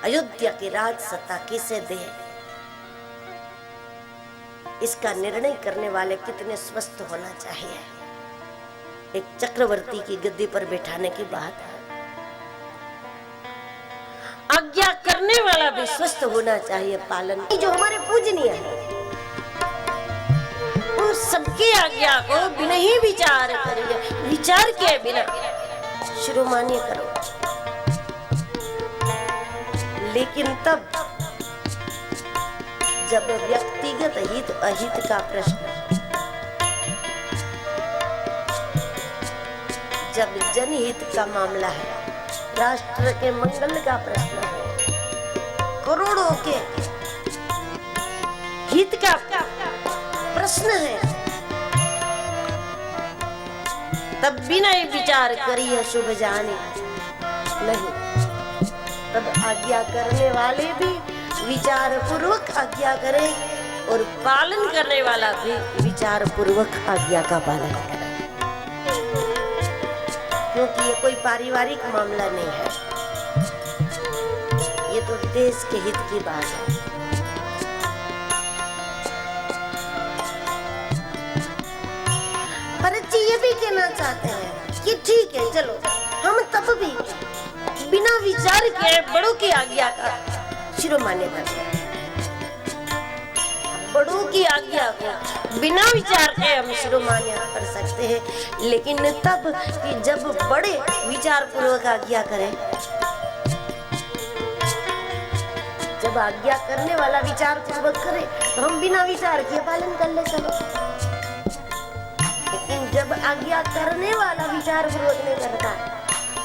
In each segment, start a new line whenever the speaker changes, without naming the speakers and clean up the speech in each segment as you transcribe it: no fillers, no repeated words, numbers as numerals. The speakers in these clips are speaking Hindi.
अयोध्या की राज सत्ता किसे दे, इसका निर्णय करने वाले कितने स्वस्थ होना चाहिए। एक चक्रवर्ती की गद्दी पर बैठाने की बात है, आज्ञा करने वाला भी स्वस्थ होना चाहिए। पालन जो हमारे पूजनीय है, उन सबकी आज्ञा को बिना ही विचार करिए, विचार के बिना शिरोमान्य करो। लेकिन तब जब व्यक्तिगत हित अहित का प्रश्न, जब जनहित का मामला है, राष्ट्र के मंगल का प्रश्न है, करोड़ों के हित का प्रश्न है, तब बिना विचार करिए शुभ जाने नहीं। तब आज्ञा करने वाले भी विचार पूर्वक आज्ञा करें और पालन करने वाला भी विचार पूर्वक आज्ञा का पालन करे, क्योंकि ये कोई पारिवारिक मामला नहीं है, ये तो देश के हित की बात है। भरत जी ये भी कहना चाहते हैं कि ठीक है, चलो हम तब भी बिना विचार के बड़ों की आज्ञा का शिरोमान्य करते हैं। बड़ों की आज्ञा को बिना विचार के हम शिरोमान्य कर सकते हैं, लेकिन तब कि जब बड़े विचार पूर्वक आज्ञा करें, जब आज्ञा करने वाला विचार पूर्वक करे तो हम बिना विचार के पालन कर ले चलो। लेकिन जब आज्ञा करने वाला विचार पूर्वक नहीं करता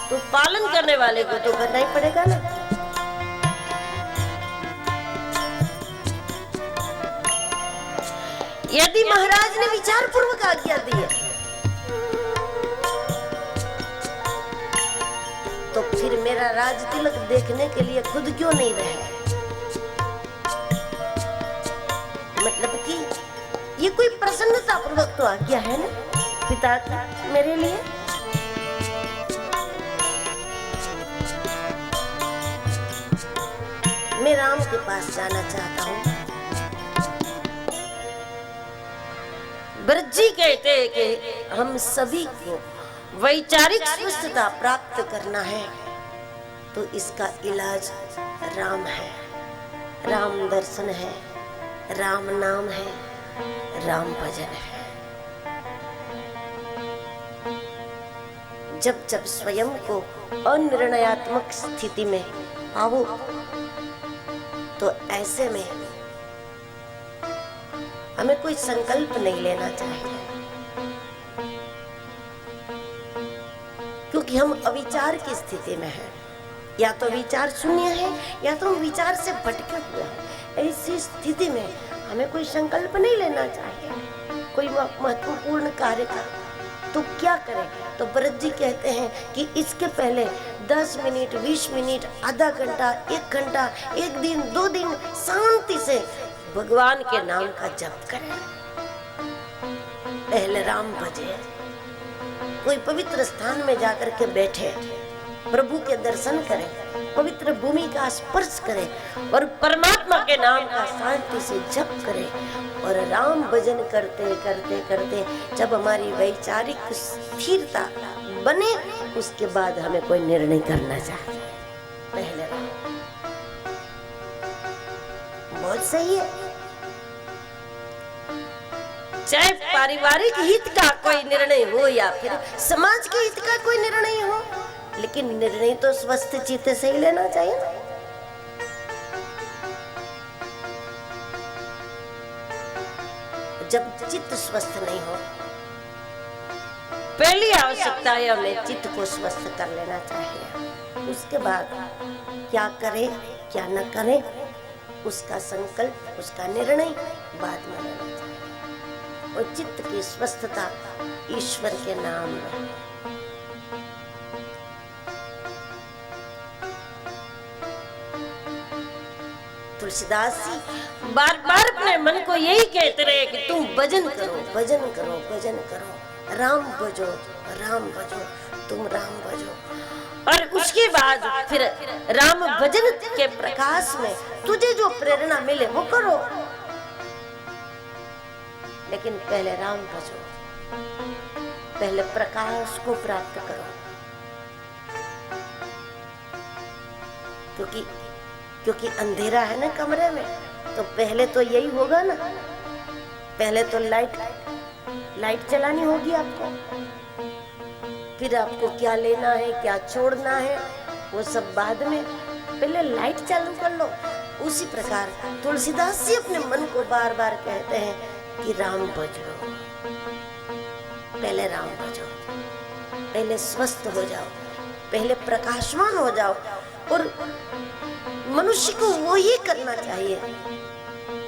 तो पालन करने वाले को तो करना ही पड़ेगा ना। यदि महाराज ने विचार पूर्वक आज्ञा दी है तो फिर मेरा राज तिलक देखने के लिए खुद क्यों नहीं रहे? मतलब कि ये कोई प्रसन्नता पूर्वक तो आज्ञा है ना पिता की मेरे लिए। मैं राम के पास जाना चाहता हूँ। भरत जी कहते हैं कि हम सभी को वैचारिक स्वस्थता प्राप्त करना है तो इसका इलाज राम है, राम दर्शन है, राम नाम है, राम भजन है। जब जब स्वयं को अनिर्णयात्मक स्थिति में आओ तो ऐसे में हमें कोई संकल्प नहीं लेना चाहिए, क्योंकि हम अविचार की स्थिति में हैं। या तो विचार शून्य है या तो हम विचार से भटके हुए हैं। ऐसी स्थिति में हमें कोई संकल्प नहीं लेना चाहिए कोई महत्वपूर्ण कार्य का। तो क्या करें? तो भरत जी कहते हैं कि इसके पहले 10 मिनट, 20 मिनट, आधा घंटा, 1 घंटा, 1 दिन, 2 दिन शांति से भगवान के नाम का जप करें। पहले राम भजे, कोई पवित्र स्थान में जाकर के बैठे, प्रभु के दर्शन करें, पवित्र भूमि का स्पर्श करें और परमात्मा के नाम का शांति से जप करें। और राम भजन करते करते करते जब हमारी वैचारिक स्थिरता बने, उसके बाद हमें कोई निर्णय करना चाहिए। पहले राम, बहुत सही है। चाहे पारिवारिक हित का कोई निर्णय हो या फिर समाज के हित का कोई निर्णय हो, लेकिन निर्णय तो स्वस्थ चित्त से ही लेना चाहिए ना। जब चित्त स्वस्थ नहीं हो, पहली आवश्यकता है हमें चित्त को स्वस्थ कर लेना चाहिए। उसके बाद क्या करें क्या न करें, उसका संकल्प, उसका निर्णय बाद में लेना चाहिए। और चित्त की स्वस्थता ईश्वर के नाम में। तुलसीदास जी बार बार अपने मन को यही कहते रहे कि तुम भजन करो, भजन करो, भजन करो, राम भजो, राम भजो, तुम राम भजो। और उसके बाद फिर राम भजन के प्रकाश में तुझे जो प्रेरणा मिले वो करो, लेकिन पहले राम भजो, पहले प्रकाश को प्राप्त करो। क्योंकि अंधेरा है ना कमरे में, तो पहले तो यही होगा ना, पहले तो लाइट चलानी होगी आपको, फिर आपको क्या लेना है क्या छोड़ना है वो सब बाद में, पहले लाइट चालू कर लो। उसी प्रकार तुलसीदास जी अपने मन को बार बार कहते हैं कि राम भजो, पहले राम भजो, पहले स्वस्थ हो जाओ, पहले प्रकाशवान हो जाओ। और मनुष्य को वो ही करना चाहिए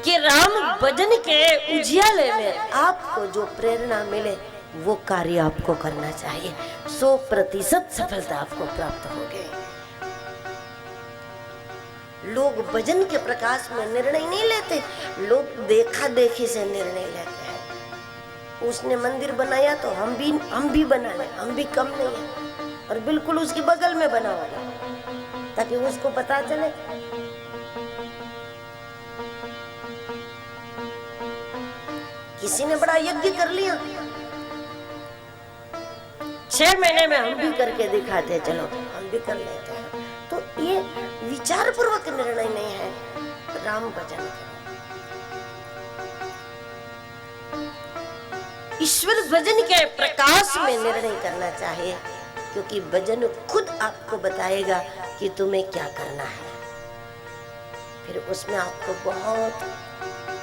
कि राम भजन के उजियाले में आपको जो प्रेरणा मिले वो कार्य आपको करना चाहिए। 100% सफलता आपको प्राप्त होगी। लोग भजन के प्रकाश में निर्णय नहीं लेते, लोग देखा देखी से निर्णय लेते हैं। उसने मंदिर बनाया तो हम भी बना लें, हम भी कम नहीं है, और बिल्कुल उसके बगल में बना हुआ ताकि उसको पता चले। किसी ने बड़ा यज्ञ कर लिया, 6 महीने में हम भी करके दिखाते, चलो हम भी कर लेते हैं। तो ये विचार पूर्वक निर्णय नहीं है। राम भजन ईश्वर भजन के प्रकाश में निर्णय करना चाहिए, क्योंकि भजन खुद आपको बताएगा कि तुम्हें क्या करना है। फिर उसमें आपको बहुत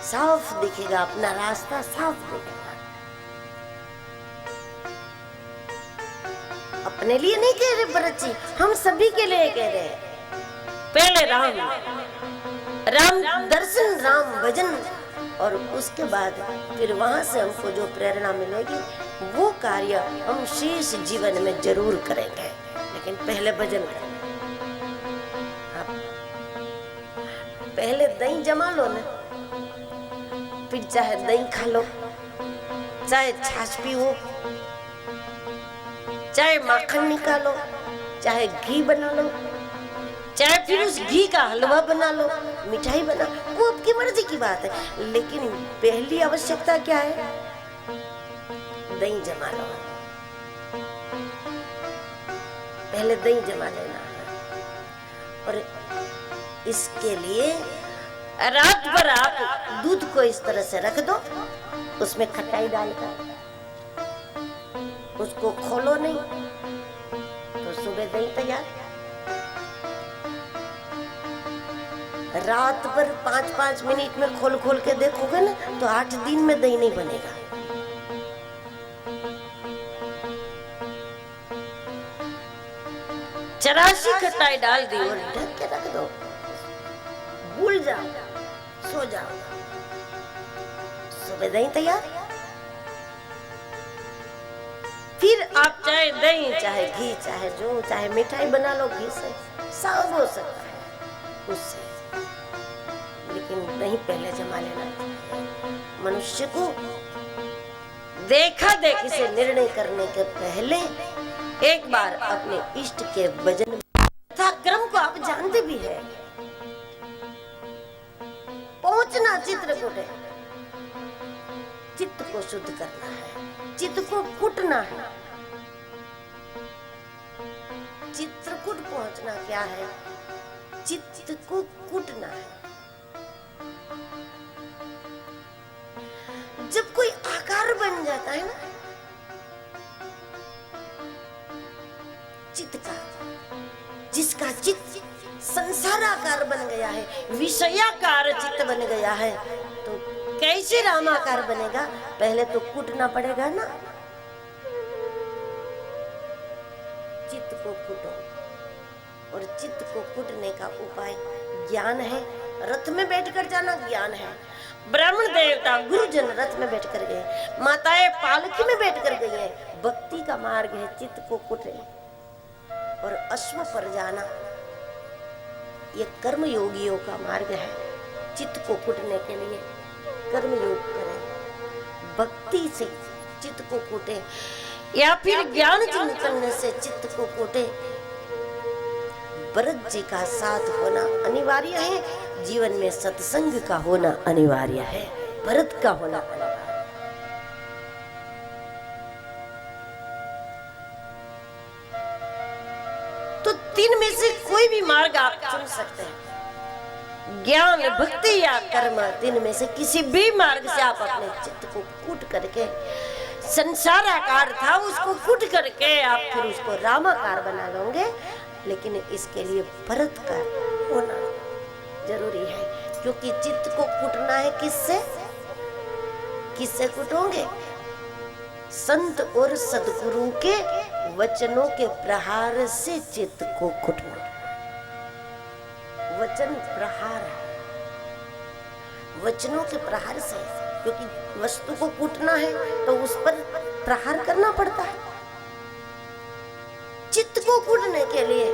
साफ दिखेगा, अपना रास्ता साफ दिखेगा। अपने लिए नहीं कह रहे भरत जी, हम सभी के लिए कह रहे हैं। पहले राम दर्शन, राम भजन, और उसके बाद फिर वहां से हमको जो प्रेरणा मिलेगी वो कार्य हम शेष जीवन में जरूर करेंगे, लेकिन पहले भजन करेंगे। पहले दही जमा लो ना, फिर चाहे दही खा लो, चाहे छाछ पीओ, चाहे माखन निकालो, चाहे घी बना लो, चाहे फिर उस घी का हलवा बना लो, मिठाई बना, वो आपकी मर्जी की बात है। लेकिन पहली आवश्यकता क्या है? दही जमा लो, पहले दही जमा लेना है। और इसके लिए रात भर आप दूध को इस तरह से रख दो, उसमें खटाई डालकर, उसको खोलो नहीं, तो सुबह दही तैयार। रात भर 5-5 मिनट में खोल खोल के देखोगे ना, तो 8 दिन में दही नहीं बनेगा। चरासी खटाई डाल दी और ढक के रख दो, भूल जाओ, सो जाओ, सुबह दही तैयार। फिर आप चाहे दही, चाहे घी, चाहे जो चाहे मिठाई बना लो, घी से सब हो सकता है उससे, लेकिन दही पहले जमा लेना चाहिए। मनुष्य को देखा देखी से निर्णय करने के पहले एक बार अपने इष्ट के भजन तथा क्रम को आप जानते भी है। पहुंचना चित्रकूट है, चित्त को शुद्ध करना है, चित्त को कुटना है। चित्रकूट पहुंचना क्या है? चित्त को कुटना है। जब कोई आकार बन जाता है ना चित्त का, जिसका चित्त संसाराकार बन गया है, विषयाकार चित्त बन गया है, तो कैसे रामाकार बनेगा? पहले तो कूटना पड़ेगा ना। चित्त को कूटो, और चित्त को कूटने का उपाय ज्ञान है। रथ में बैठकर जाना ज्ञान है। ब्राह्मण देवता गुरुजन रथ में बैठकर गए, माताएं पालकी में बैठकर गई है। भक्ति का मार्ग है चित्त को कूटे और अश्व पर जाना, ये कर्म योगियों का मार्ग है। चित्त को कूटने के लिए कर्म योग करें, भक्ति से चित्त को कूटे, या फिर ज्ञान चिंतन से चित्त को कूटे, भरत जी का साथ होना अनिवार्य है, जीवन में सत्संग का होना अनिवार्य है, भरत का होना अनिवार्य। तो तीन में से कोई भी मार्ग आप चुन सकते हैं, ज्ञान, भक्ति या कर्म, तीन में से किसी भी मार्ग से आप अपने चित्त को कूट करके, संसाराकार था उसको कूट करके आप फिर उसको रामाकार बना लोगे। लेकिन इसके लिए भरत का होना जरूरी है, क्योंकि चित्त को कूटना है किससे? किससे कूटोगे? संत और सदगुरु के वचनों के प्रहार से चित्त को कूटना। वचन प्रहार है, वचनों के प्रहार से, क्योंकि वस्तु को कूटना है तो उस पर प्रहार करना पड़ता है। चित्त को कूटने के लिए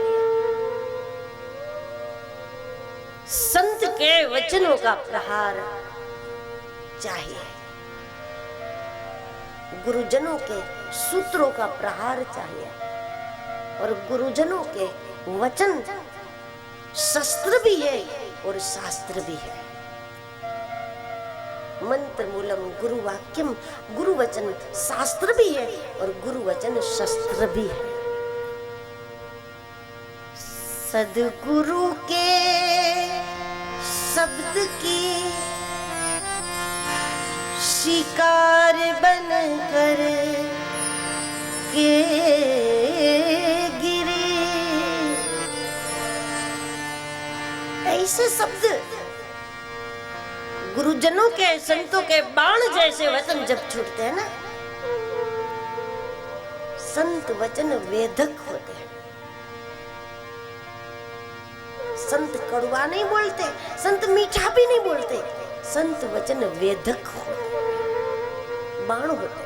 संत के वचनों का प्रहार चाहिए, गुरुजनों के सूत्रों का प्रहार चाहिए, और गुरुजनों के वचन शस्त्र भी है और शास्त्र भी है। मंत्र मूलम गुरु वाक्यम, गुरु वचन शास्त्र भी है और गुरु वचन शस्त्र भी है। सदगुरु के शब्द की शिकार बनकर के गिरे, ऐसे शब्द गुरुजनों के, संतों के बाण जैसे वचन जब छूटते हैं ना, संत वचन वेदक होते हैं। संत कड़वा नहीं बोलते, संत मीठा भी नहीं बोलते, संत वचन वेदक होते, बाण होते।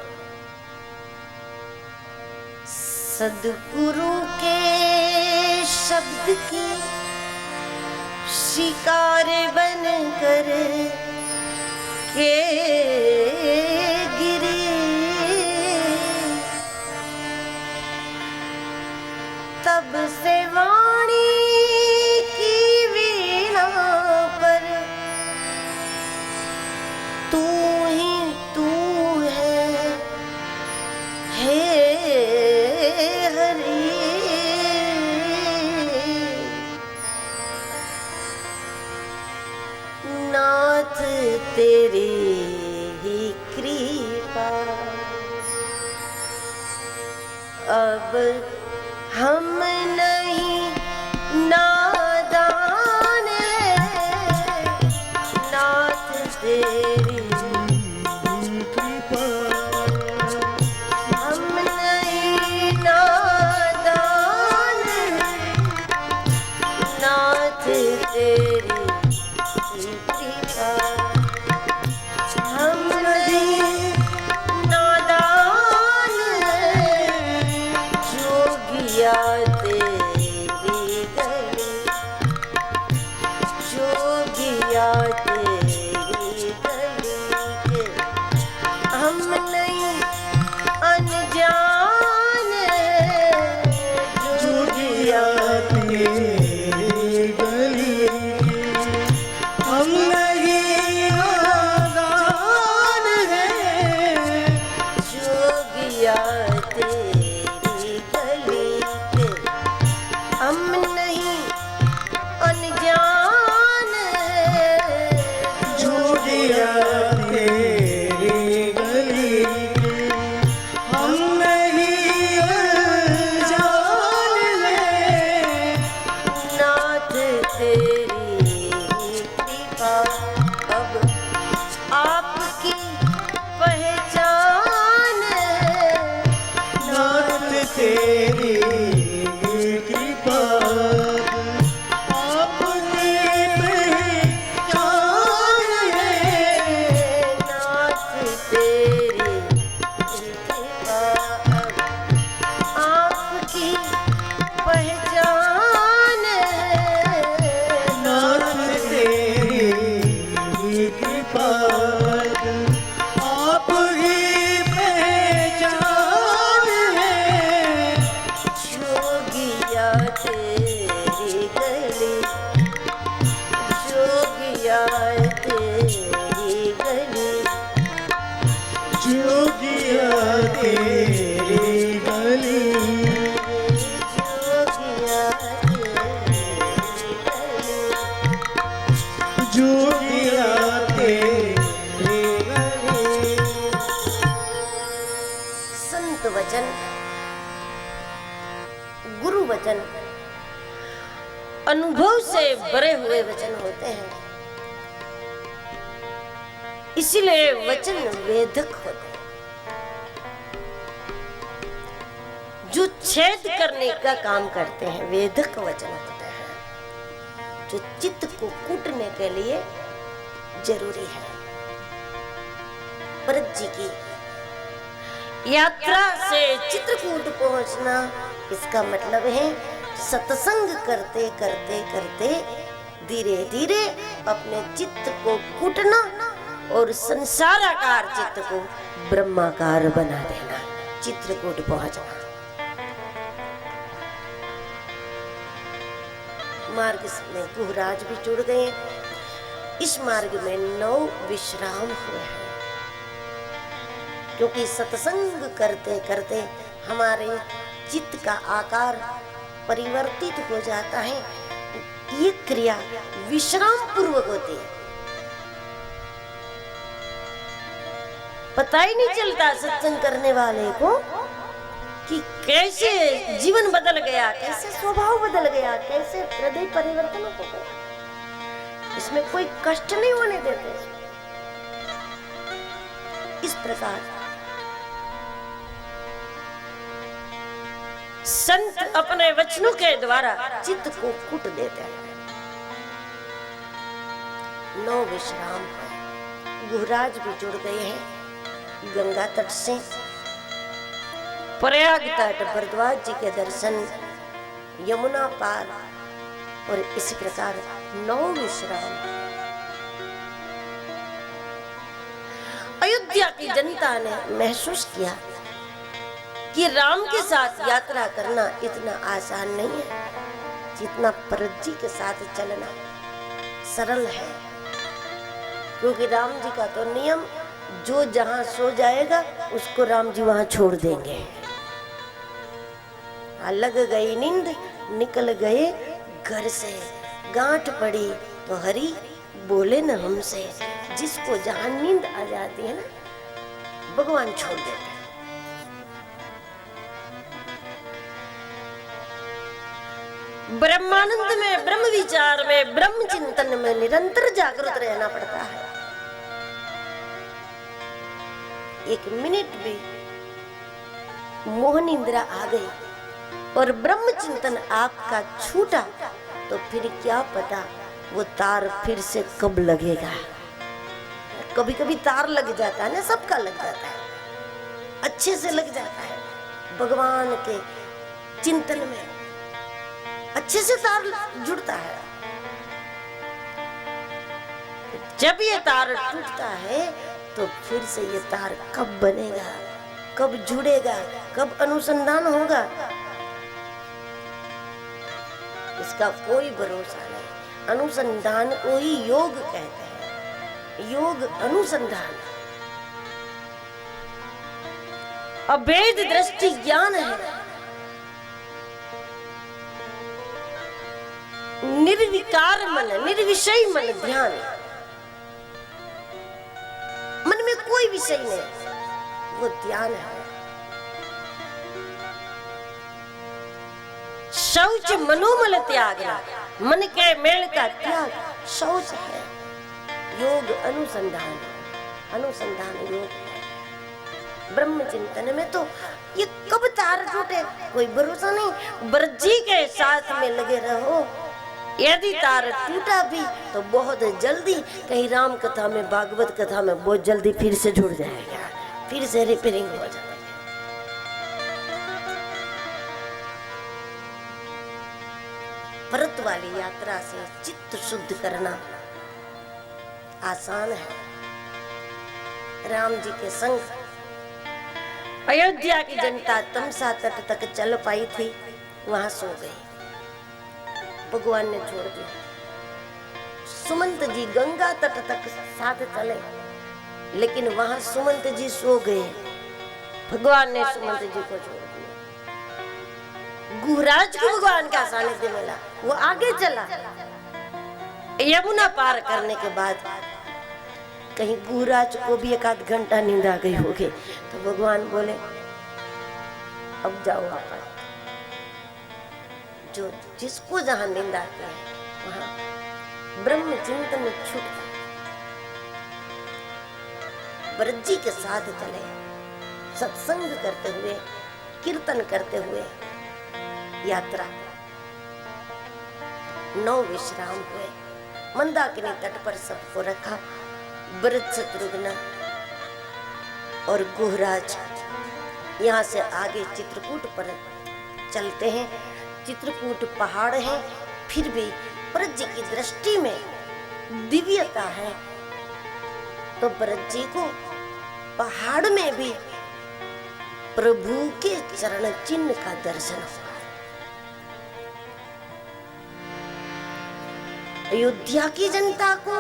सदगुरु के शब्द की शिकार बनकर के गिरे, तब से वाणी की वीणा पर तू ही तू है, हे हरि। नाथ तेरी ही कृपा, अब हम नहीं नादान है, नाथ तेरी कृपा, हम नहीं नादान है, नाथ तेरी कृपा, हम नहीं नादान है, जोगिया तेरी गली, जोगिया तेरी गली के, हम नहीं अनजान है, जोगिया तेरी गली, हम नहीं नादान है, जोगिया तेरी गली के, हम नहीं अनजान है, जोगिया तेरी गली के, हम नहीं अनजान है, नाथ तेरी कृपा, अब आपकी पहचान है, नाथ तेरी कृपा, आपकी पहचान है, नाथ तेरी कृपा, आपकी पहचान है, वचन, गुरु वचन अनुभव से भरे हुए वचन होते हैं, इसीलिए वचन वेदक होते हैं। जो छेद करने का काम करते हैं वेदक वचन होते हैं, जो चित्त को कूटने के लिए जरूरी है। भरत जी की यात्रा से चित्रकूट पहुंचना, इसका मतलब है सत्संग करते करते करते धीरे धीरे अपने चित्त को कूटना और संसाराकार चित्त को ब्रह्माकार बना देना, चित्रकूट पहुंचना। मार्ग में गुहराज भी जुड़ गए। इस मार्ग में 9 विश्राम हुए हैं, क्योंकि सत्संग करते करते हमारे चित्त का आकार परिवर्तित हो जाता है। ये क्रिया विश्राम पूर्वक होती है, पता ही नहीं चलता सत्संग करने वाले को कि कैसे जीवन बदल गया, कैसे स्वभाव बदल गया, कैसे हृदय परिवर्तन हो गया। इसमें कोई कष्ट नहीं होने देते। इस प्रकार संत अपने वचनों के द्वारा चित्त को कूट देते हैं। 9 विश्राम है। गुहराज भी जुड़ गए हैं गंगा तट से। प्रयाग तट, भरद्वाज जी के दर्शन, यमुना पार, और इसी प्रकार 9 विश्राम। अयोध्या की जनता ने महसूस किया कि राम के साथ यात्रा करना इतना आसान नहीं है जितना भरत जी के साथ चलना सरल है। क्योंकि राम जी का तो नियम, जो जहां सो जाएगा उसको राम जी वहां छोड़ देंगे। लग गई नींद, निकल गए घर से, गांठ पड़ी तो हरि बोले न हमसे। जिसको जहां नींद आ जाती है ना, भगवान छोड़ देते हैं। ब्रह्मानंद में, ब्रह्म विचार में, ब्रह्म चिंतन में निरंतर जागृत रहना पड़ता है। एक मिनट भी मोह निंद्रा आ गई और ब्रह्म चिंतन आपका छूटा तो फिर क्या पता वो तार फिर से कब लगेगा। कभी कभी तार लग जाता है ना, सबका लग जाता है, अच्छे से लग जाता है। भगवान के चिंतन में अच्छे से तार जुड़ता है। जब ये तार टूटता है तो फिर से ये तार कब बनेगा, कब जुड़ेगा, कब अनुसंधान होगा, इसका कोई भरोसा नहीं। अनुसंधान को ही योग कहते हैं, योग अनुसंधान। अभेद दृष्टि ज्ञान है, निर्विकार मन, निर्विषय मन ध्यान। मन में कोई विषय नहीं, वो ध्यान है। शौच मनोमल त्यागना, मन के मेल का त्याग शौच है। योग अनुसंधान, अनुसंधान योग है। ब्रह्म चिंतन में तो ये कब तार टूटे कोई भरोसा नहीं। भरत जी के साथ में लगे रहो। यदि तार टूटा भी तो बहुत जल्दी, कहीं राम कथा में, भागवत कथा में बहुत जल्दी फिर से जुड़ जाएगा, फिर से रिपेयरिंग हो जाएगा। भरत वाली यात्रा से चित्त शुद्ध करना आसान है। राम जी के संग अयोध्या की जनता तमसा तट तक चल पाई थी, वहां सो गई, भगवान ने छोड़ दिया। सुमंत जी गंगा तट तक साथ चले, लेकिन वहां सुमंत जी सो गए, भगवान ने सुमंत जी को छोड़ दिया। गुहराज को भगवान का सानिध्य मिला, वो आगे चला। यमुना पार करने के बाद कहीं गुहराज को भी 1 आध घंटा नींद आ गई होगी, तो भगवान बोले अब जाओ आप। जो जिसको जहां निंदा है वहां ब्रह्म चिंतन छूट गया। व्रत जी के साथ चले, सत्संग करते हुए, कीर्तन करते हुए यात्रा। 9 विश्राम हुए, मंदाकिनी तट पर सबको रखा। भरत शत्रुघ्न और गुहराज यहाँ से आगे चित्रकूट पर चलते हैं। चित्रकूट पहाड़ है, फिर भी भरत जी की दृष्टि में दिव्यता है। तो भरत जी को पहाड़ में भी प्रभु के चरण चिन्ह का दर्शन हुआ। अयोध्या की जनता को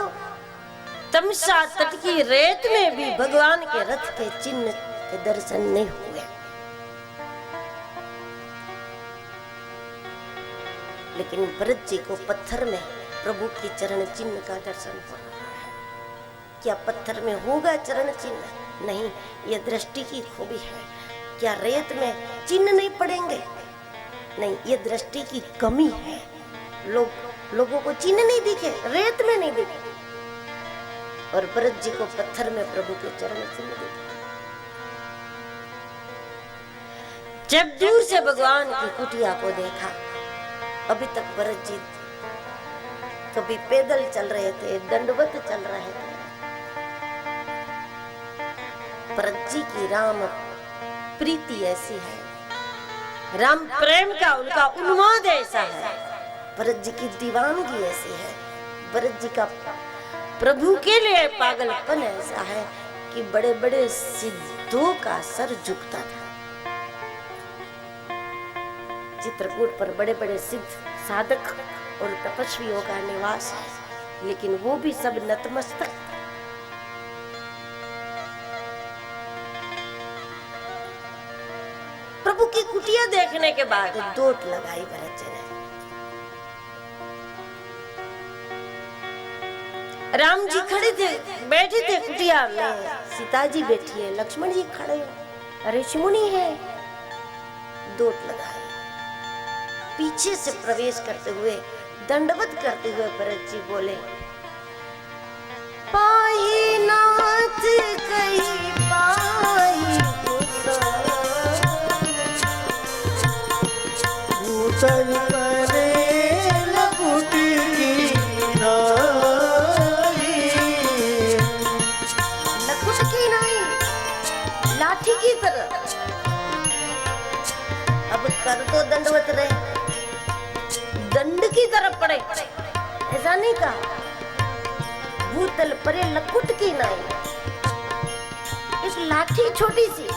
तमसा तट की रेत में भी भगवान के रथ के चिन्ह के दर्शन नहीं हुए। लेकिन भरत जी को पत्थर में प्रभु की चरण चिन्ह का दर्शन हो रहा है। क्या पत्थर में होगा चरण चिन्ह? नहीं, यह दृष्टि की खूबी है। क्या रेत में चिन्ह नहीं पड़ेंगे? नहीं, यह दृष्टि की कमी है। लोगों को चिन्ह नहीं दिखे, रेत में नहीं दिखे, और भरत जी को पत्थर में प्रभु के चरण चिन्ह दिखे। जब दूर से भगवान की कुटिया को देखा, अभी तक भरत जी कभी पैदल चल रहे थे, दंडवत चल रहे थे। भरत जी की राम प्रीति ऐसी है, राम प्रेम का उनका उन्माद ऐसा है, भरत जी की दीवानगी ऐसी है, भरत जी का प्रभु के लिए पागलपन ऐसा है कि बड़े बड़े सिद्धों का सर झुकता था। चित्रकूट पर बड़े बड़े सिद्ध साधक और तपस्वियों का निवास है, लेकिन वो भी सब नतमस्तक। प्रभु की कुटिया देखने के बाद दोट लगाई भरत जी ने। राम जी खड़े थे, बैठे थे कुटिया में, सीता जी बैठी है, लक्ष्मण जी खड़े, ऋषि मुनि है। दोट लगाए, पीछे से प्रवेश करते हुए, दंडवत करते हुए भरत जी बोले, पाहि नाथ कही पाहि
भूतल परे लकुट की नाई।
लकुट की नाई, लाठी की तरह। अब कर तो दंडवत रहे, दंड की तरफ पड़े, ऐसा नहीं कहा। भूतल परे लकुट की नाई, एक लाठी छोटी सी,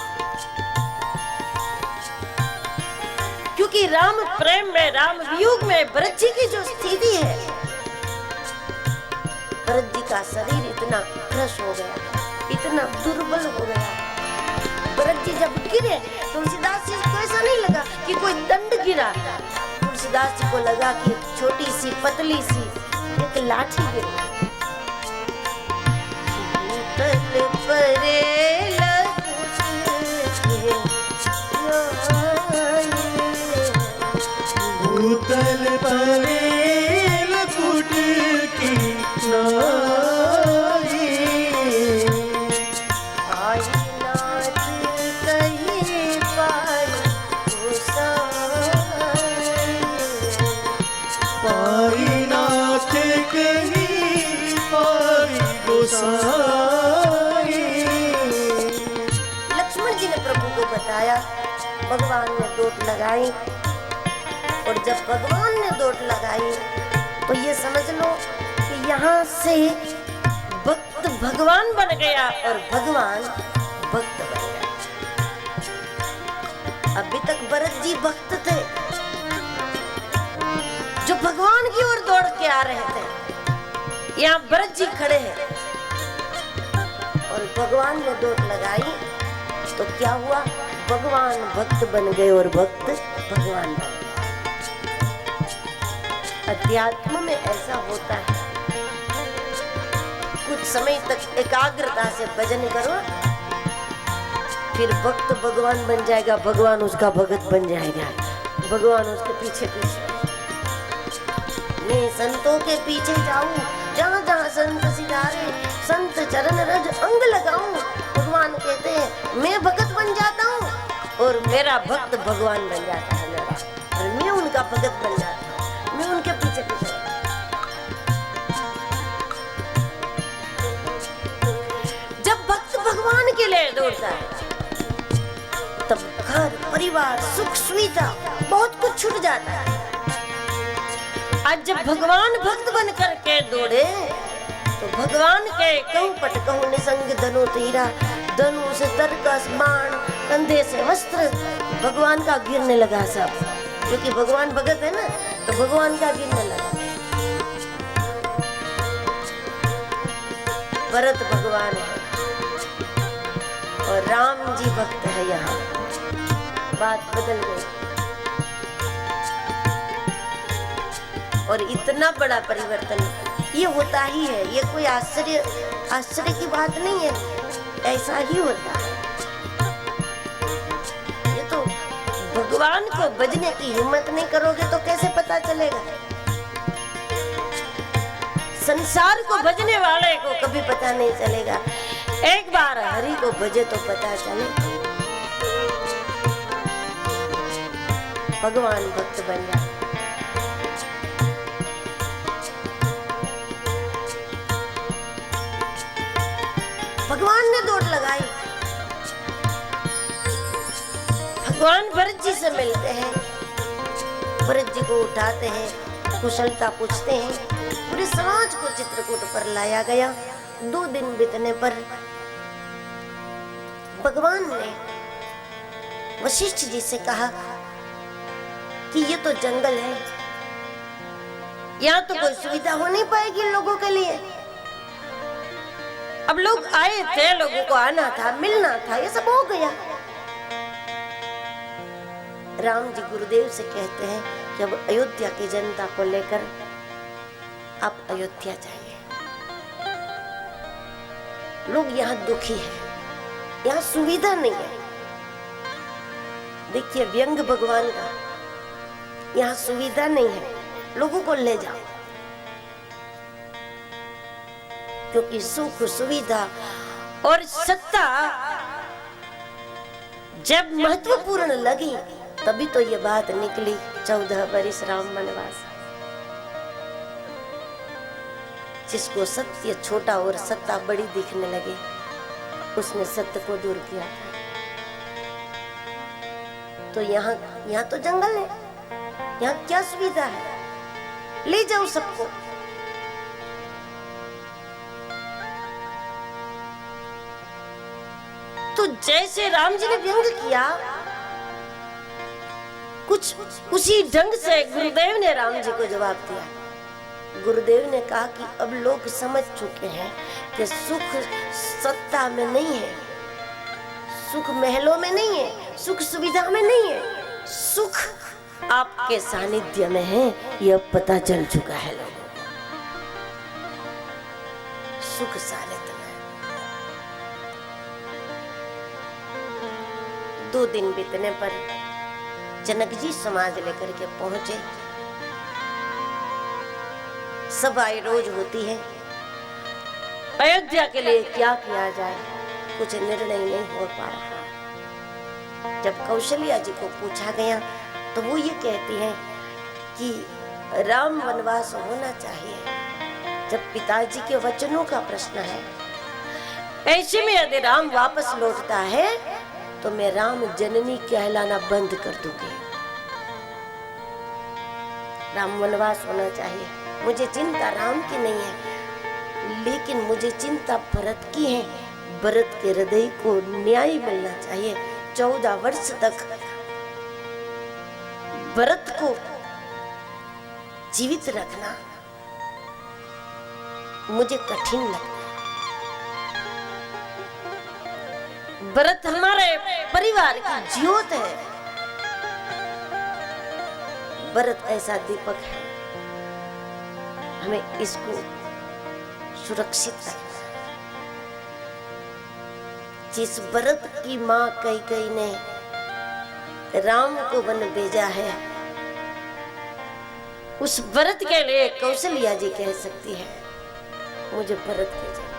क्योंकि राम प्रेम में, राम वियोग में भरत जी की जो स्थिति है, भरत जी का शरीर इतना क्रश हो गया, इतना दुर्बल हो गया। भरत जी जब गिरे, तुलसीदास जी को ऐसा नहीं लगा कि कोई दंड गिरा, तुलसीदास जी को लगा कि छोटी सी पतली सी एक लाठी गिरी।
भूतल परे लकुट की नाई।
पाहि नाथ कही पाहि गोसाई।
पाहि नाथ कही पाहि गोसाई।
लक्ष्मण जी ने प्रभु को बताया, भगवान ने दोट लगाई, और जब भगवान ने दोट लगाई तो ये समझ लो कि यहाँ से भक्त भगवान बन गया और भगवान भक्त बन गया। अभी तक भरत जी भक्त थे, जो भगवान की ओर दौड़ के आ रहे थे। यहाँ भरत जी खड़े हैं और भगवान ने दोट लगाई तो क्या हुआ? भगवान भक्त बन गए और भक्त भगवान बन गए। अध्यात्म में ऐसा होता है, कुछ समय तक एकाग्रता से भजन करो, फिर भक्त भगवान बन जाएगा, भगवान उसका भगत बन जाएगा, भगवान उसके पीछे पीछे। मैं संतों के पीछे जाऊं, जहाँ जहाँ संत सिधारे, संत चरण रज अंग लगाऊं। भगवान कहते हैं मैं भगत बन जाता हूँ और मेरा भक्त भगवान बन जाता है मेरा, और मैं उनका भगत बन जाता हूँ, मैं उनके पीछे पीछे। जब भक्त भगवान के लिए दौड़ता है तब घर परिवार सुख सुविधा बहुत कुछ छूट जाता है। आज जब भगवान भक्त बन करके दौड़े तो भगवान के कहूं पट कहूं निसंग धनु तीरा, धनु से तर का बाण, कंधे से वस्त्र, भगवान का गिरने लगा सब, क्योंकि भगवान भगत है ना, तो भगवान का गिरने लगा। भरत भगवान है और राम जी भक्त है, यहाँ बात बदल गई। और इतना बड़ा परिवर्तन ये होता ही है, ये कोई आश्चर्य की बात नहीं है, ऐसा ही होता है। ये तो भगवान को भजने की हिम्मत नहीं करोगे तो कैसे पता चलेगा। संसार को भजने वाले को कभी पता नहीं चलेगा, एक बार हरि को भजे तो पता चले। भगवान भक्त बन जाए। भगवान ने दौड़ लगाई, भगवान भरत जी से मिलते हैं, भरत जी को उठाते हैं, कुशलता पूछते हैं। पूरे समाज को चित्रकूट पर लाया गया। 2 दिन बीतने पर भगवान ने वशिष्ठ जी से कहा कि ये तो जंगल है, यहाँ तो कोई सुविधा हो नहीं पाएगी लोगों के लिए। अब लोग आए थे, लोगों को आना था, मिलना था, ये सब हो गया। राम जी गुरुदेव से कहते हैं कि अब अयोध्या की जनता को लेकर आप अयोध्या जाइए। लोग यहाँ दुखी हैं, यहाँ सुविधा नहीं है। देखिए व्यंग भगवान का, यहाँ सुविधा नहीं है, लोगों को ले जाओ। क्योंकि सुख सुविधा और सत्ता जब महत्वपूर्ण लगी तभी तो ये बात निकली 14 वर्ष राम वनवास। जिसको सत्य छोटा और सत्ता बड़ी दिखने लगे उसने सत्य को दूर किया था। तो यहाँ तो जंगल है, यहाँ क्या सुविधा है, ले जाओ सबको। तो जैसे राम जी ने व्यंग किया, कुछ उसी ढंग से गुरुदेव ने राम जी को जवाब दिया। गुरुदेव ने कहा कि अब लोग समझ चुके हैं कि सुख सत्ता में नहीं है, सुख महलों में नहीं है, सुख सुविधा में नहीं है, सुख आपके सानिध्य में है। यह पता चल चुका है लोगों को, सुख सानिध्य में। 2 दिन बीतने पर जनक जी समाज लेकर के पहुंचे। सभाएं रोज होती है, अयोध्या के लिए क्या किया जाए कुछ निर्णय नहीं हो पा रहा। जब कौशल्या जी को पूछा गया तो वो ये कहती हैं कि राम वनवास होना चाहिए। जब पिताजी के वचनों का प्रश्न है, ऐसे में यदि राम वापस लौटता है तो मैं राम जननी कहलाना बंद कर दूंगी। राम वनवास होना चाहिए। मुझे चिंता राम की नहीं है, लेकिन मुझे चिंता भरत की है। भरत के हृदय को न्याय मिलना चाहिए। 14 वर्ष तक भरत को जीवित रखना मुझे कठिन लगता। भरत हमारे परिवार की ज्योत है। भरत ऐसा दीपक है, हमें इसको सुरक्षित रखना। जिस भरत की माँ कैकेयी ने राम को वन भेजा है, उस भरत के लिए कौशल्या जी कह सकती है, मुझे भरत की चिंता है।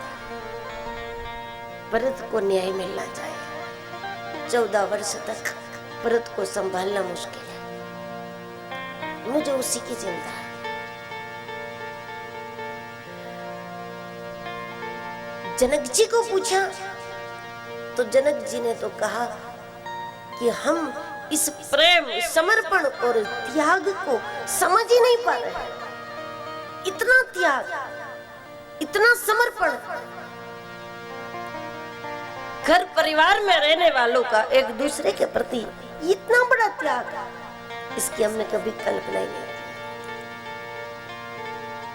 भरत को न्याय मिलना चाहिए। 14 वर्ष तक भरत को संभालना मुश्किल है, मुझे उसी की चिंता है। जनक जी को पूछा तो जनक जी ने तो कहा कि हम इस प्रेम, समर्पण और त्याग को समझ ही नहीं पा रहे। इतना त्याग, इतना समर्पण, घर परिवार में रहने वालों का एक दूसरे के प्रति इतना बड़ा त्याग, इसकी हमने कभी कल्पना ही नहीं की।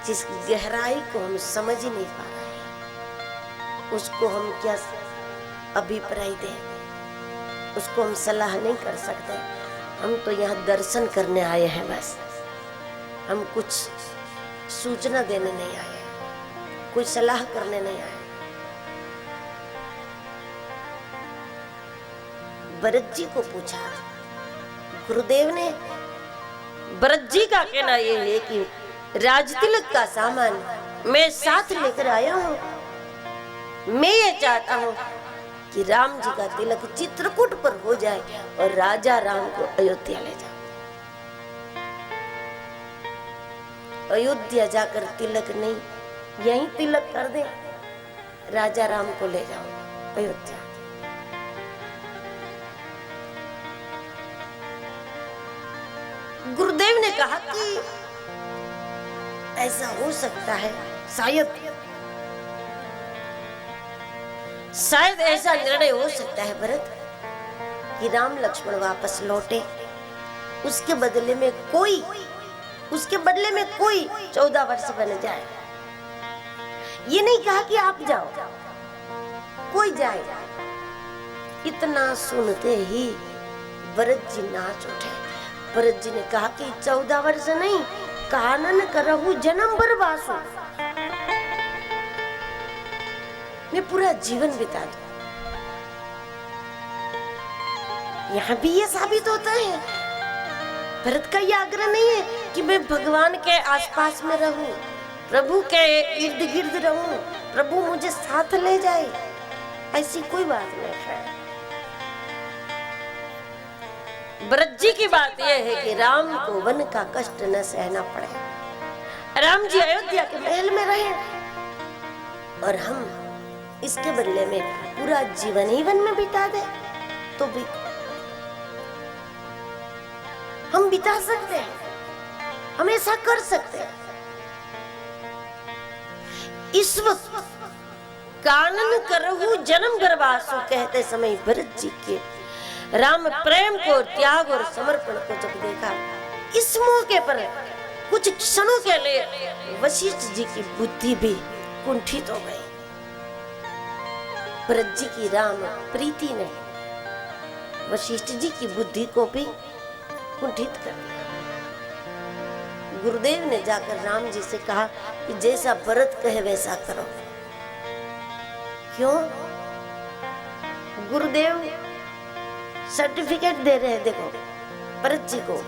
जिस गहराई को हम समझ ही नहीं पा रहे, उसको हम क्या अभिप्राय दें, उसको हम सलाह नहीं कर सकते। हम तो यहाँ दर्शन करने आए हैं बस, हम कुछ सूचना देने नहीं आए, कोई सलाह करने नहीं आए। भरत जी को पूछा, गुरुदेव ने, भरत जी का कहना यह है कि राजतिलक का सामान मैं साथ लेकर आया हूँ। मैं ये चाहता हूँ कि राम जी का तिलक चित्रकूट पर हो जाए और राजा राम को अयोध्या ले जाओ। अयोध्या जाकर तिलक नहीं, यहीं तिलक कर दे, राजा राम को ले जाओ अयोध्या। गुरुदेव ने कहा कि ऐसा हो सकता है, शायद ऐसा निर्णय हो सकता है भरत कि राम लक्ष्मण वापस लौटे, उसके बदले में कोई 14 वर्ष बन जाए। ये नहीं कहा कि आप जाओ, कोई जाए। इतना सुनते ही भरत जी नाच उठे। भरत जी ने कहा कि 14 वर्ष नहीं, कानन करहु जन्म भर वासु, मैं पूरा जीवन बिता दूं। यहाँ भी ये साबित होता है, भरत का ये आग्रह नहीं है कि मैं भगवान के आसपास में रहूं, प्रभु के इर्द गिर्द रहूं, प्रभु मुझे साथ ले जाए, ऐसी कोई बात नहीं है। भरत जी की बात यह है कि राम को वन का कष्ट न सहना पड़े, राम जी अयोध्या के महल में रहे और हम इसके बदले में पूरा जीवन ही वन में बिता दे तो भी हम बिता सकते हैं, हम ऐसा कर सकते हैं। इस वक्त कानन करहु जन्म गर्भासु कहते समय भरत जी के राम प्रेम को, त्याग और समर्पण को जब देखा, इस मौके पर कुछ क्षणों के लिए वशिष्ठ जी की बुद्धि भी कुंठित हो गई। भरत जी की राम प्रीति ने वशिष्ठ जी की बुद्धि को भी कुंठित कर दिया। गुरुदेव ने जाकर राम जी से कहा कि जैसा भरत कहे वैसा करो। क्यों? गुरुदेव सर्टिफिकेट दे रहे हैं, देखो भरत जी को।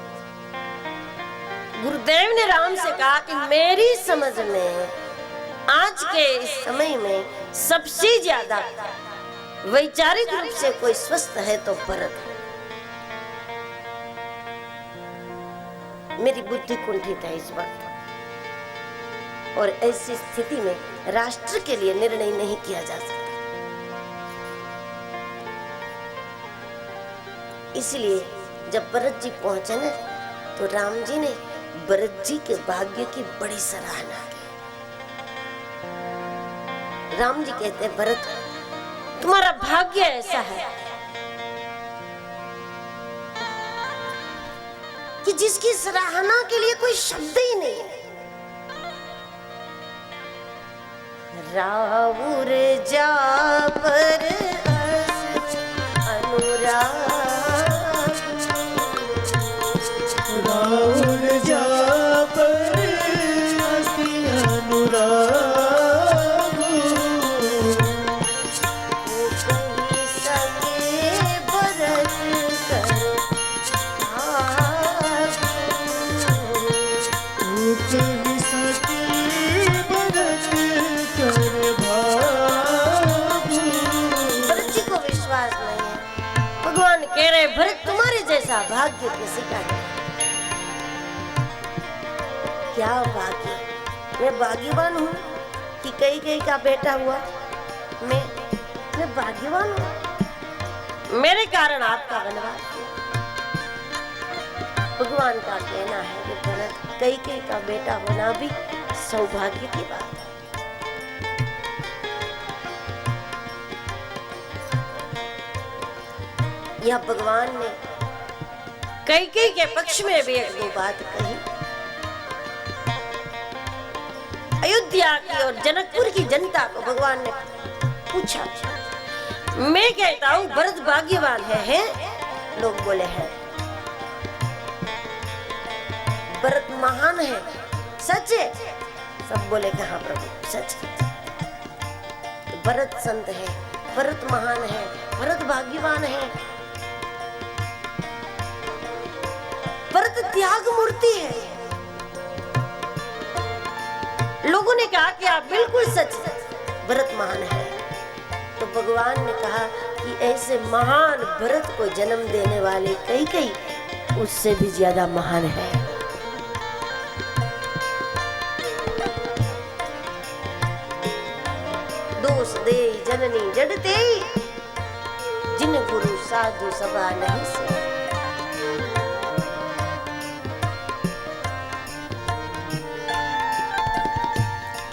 गुरुदेव ने राम से कहा कि मेरी समझ में आज के इस समय में सबसे ज्यादा वैचारिक रूप से कोई स्वस्थ है तो भरत है। मेरी बुद्धि कुंठित है इस वक्त, और ऐसी स्थिति में राष्ट्र के लिए निर्णय नहीं किया जा सकता। इसलिए जब भरत जी पहुंचे ना, तो राम जी ने भरत जी के भाग्य की बड़ी सराहना की। राम जी कहते हैं, भरत तुम्हारा भाग्य ऐसा है कि जिसकी सराहना के लिए कोई शब्द ही नहीं है। रावुर जा पर अनुराग,
रावुर जा पर अनुराग,
जैसा भाग्य किसी का नहीं। क्या भाग्य, मैं भाग्यवान हूँ कि कई का बेटा हुआ। मैं भाग्यवान हूँ, मेरे कारण आपका वनवास हुआ। भगवान का कहना है कि भरत कई का बेटा होना भी सौभाग्य की बात है। यह भगवान ने कई के पक्ष में भी एक दो बात कही। अयोध्या की और जनकपुर की जनता को भगवान ने पूछा, मैं कहता हूं भरत भाग्यवान है? लोग बोले हैं। भरत महान है, सच है? सब बोले कि हाँ प्रभु सच है। भरत संत है, भरत महान है, भरत भाग्यवान है, भरत त्याग मूर्ति है। लोगों ने कहा कि आप बिल्कुल सच, भरत महान है। तो भगवान ने कहा कि ऐसे महान भरत को जन्म देने वाले कई उससे भी ज्यादा महान है। दोष दे जननी जड़ते, जिन गुरु साधु सभा नहीं से।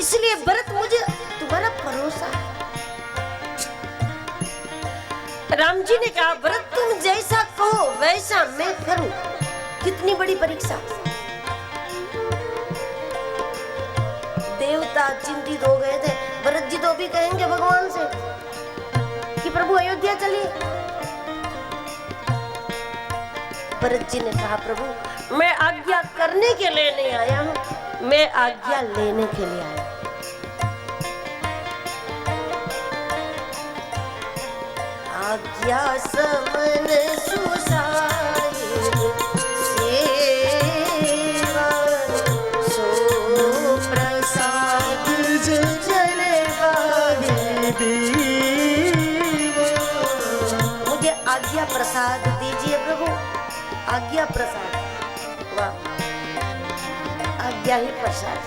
इसलिए भरत मुझे तुम्हारा भरोसा है। राम जी ने कहा भरत तुम जैसा कहो वैसा मैं करूं। कितनी बड़ी परीक्षा। देवता चिंतित हो गए थे। भरत जी तो भी कहेंगे भगवान से कि प्रभु अयोध्या चलिए। भरत जी ने कहा प्रभु मैं आज्ञा करने के लिए नहीं आया हूं, मैं आज्ञा लेने के लिए आया। आज्ञा समन सुसाहिब सेवा, सो प्रसाद जन मुझे आज्ञा प्रसाद दीजिए प्रभु, आज्ञा प्रसाद। वाह, आज्ञा ही प्रसाद।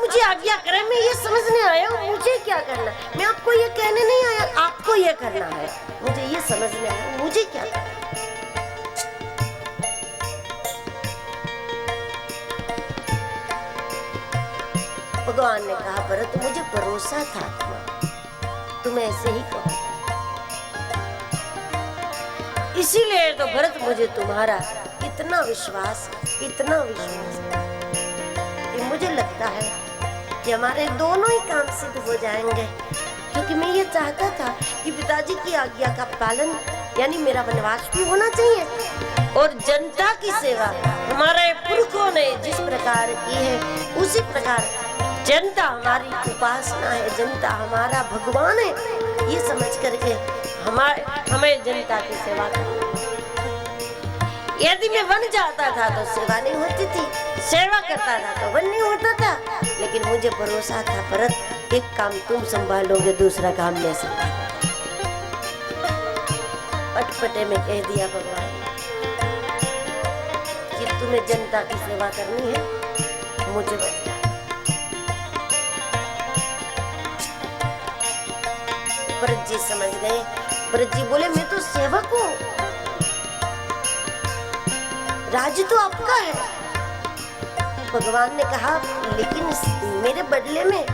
मुझे आज्ञा करें, मैं ये समझने आया हूँ मुझे क्या करना। मैं आपको ये कहने नहीं आया आपको ये करना है, मुझे ये समझने आया मुझे क्या करना। भगवान ने कहा भरत मुझे भरोसा था तुम ऐसे ही कहो, इसीलिए तो भरत मुझे तुम्हारा इतना विश्वास है कि मुझे लगता है कि हमारे दोनों ही काम सिद्ध हो जाएंगे। क्योंकि मैं ये चाहता था कि पिताजी की आज्ञा का पालन यानी मेरा वनवास भी होना चाहिए और जनता की सेवा हमारे पुरखों ने जिस प्रकार की है उसी प्रकार जनता हमारी उपासना है, जनता हमारा भगवान है, ये समझ करके हमें जनता की सेवा करनी। यदि मैं वन जाता था तो सेवा नहीं होती थी, सेवा करता था तो वन नहीं होता था। लेकिन मुझे भरोसा था भरत एक काम तुम संभालोगे दूसरा काम मैं संभालूंगा। पटपटे में कह दिया भगवान कि तुम्हें जनता की सेवा करनी है, मुझे बता। भरत जी समझ गए। भरत जी बोले मैं तो सेवक हूँ, राज्य तो आपका है। भगवान ने कहा लेकिन मेरे बदले में